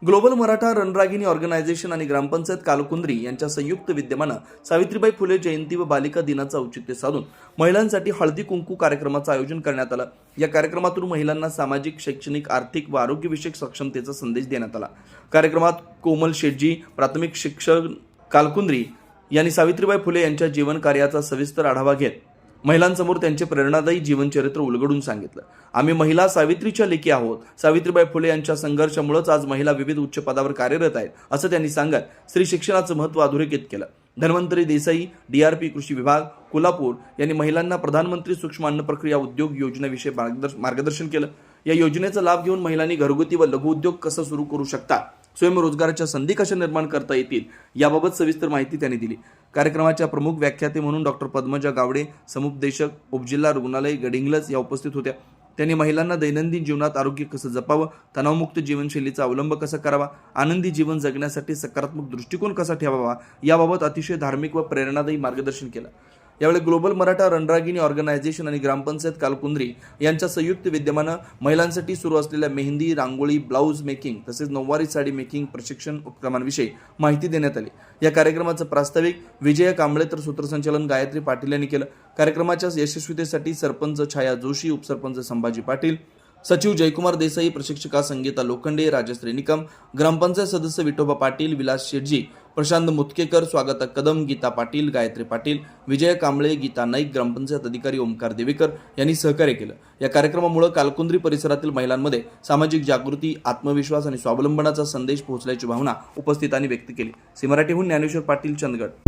Global Maratha रणरागिणी organisation आणि ग्रामपंचायत कालकुंद्री यांच्या संयुक्त विद्यमानं सावित्रीबाई फुले जयंती व बालिका दिनाचं औचित्य साधून महिलांसाठी हळदी कुंकू कार्यक्रमाचं आयोजन करण्यात आलं। या कार्यक्रमातून महिलांना सामाजिक, शैक्षणिक, आर्थिक व आरोग्यविषयक सक्षमतेचा संदेश देण्यात आला। कार्यक्रमात कोमल शेटजी, प्राथमिक शिक्षक कालकुंद्री यांनी सावित्रीबाई फुले यांच्या जीवन कार्याचा सविस्तर आढावा घेत महिलांसमोर त्यांचे प्रेरणादायी जीवनचरित्र उलगडून सांगितलं। आम्ही महिला सावित्रीच्या लेकी आहोत। सावित्रीबाई फुले यांच्या संघर्षामुळेच आज महिला विविध उच्च पदावर कार्यरत आहेत, असं त्यांनी सांगत स्त्री शिक्षणाचं महत्त्व अधोरेखित केलं। धन्वंतरी देसाई, DRP कृषी विभाग, कोल्हापूर यांनी महिलांना प्रधानमंत्री सूक्ष्म अन्न प्रक्रिया उद्योग योजनेविषयी मार्गदर्शन केलं। या योजनेचा लाभ घेऊन महिलांनी घरगुती व लघु उद्योग कसं सुरू करू शकतात, स्वयंरोजगाराच्या संधी कशा निर्माण करता येतील याबाबत सविस्तर माहिती त्यांनी दिली। कार्यक्रमाच्या प्रमुख व्याख्याते म्हणून डॉक्टर पद्मजा गावडे, समुपदेशक, उपजिल्हा रुग्णालय गडिंग्लज या उपस्थित होत्या। त्यांनी महिलांना दैनंदिन जीवनात आरोग्य कसं जपावं, तणावमुक्त जीवनशैलीचा अवलंब कसा करावा, आनंदी जीवन जगण्यासाठी सकारात्मक दृष्टिकोन कसा ठेवावा याबाबत अतिशय धार्मिक व प्रेरणादायी मार्गदर्शन केलं। यावेळी ग्लोबल मराठा रणरागिणी ऑर्गनायझेशन आणि ग्रामपंचायत कालकुंद्री यांच्या संयुक्त विद्यमानं महिलांसाठी सुरू असलेल्या मेहंदी, रांगोळी, ब्लाऊज मेकिंग तसेच नऊवारी साडी मेकिंग प्रशिक्षण उपक्रमांविषयी माहिती देण्यात आली। या कार्यक्रमाचं प्रास्ताविक विजय कांबळे तर सूत्रसंचालन गायत्री पाटील यांनी केलं। कार्यक्रमाच्या यशस्वीतेसाठी सरपंच छाया जोशी, उपसरपंच संभाजी पाटील, सचिव जयकुमार देसाई, प्रशिक्षिका संगीता लोखंडे, राजश्री निकम, ग्रामपंचायत सदस्य विठोबा पाटील, विलास शेटजी, प्रशांत मुतकेकर, स्वागता कदम, गीता पाटील, गायत्री पाटील, विजय कांबळे, गीता नाईक, ग्रामपंचायत अधिकारी ओमकार देवेकर यांनी सहकार्य केलं। या कार्यक्रमामुळे कालकुंद्री परिसरातील महिलांमध्ये सामाजिक जागृती, आत्मविश्वास आणि स्वावलंबनाचा संदेश पोहोचल्याची भावना उपस्थितांनी व्यक्त केली। सी मराठीहून ज्ञानेश्वर पाटील, चंदगड।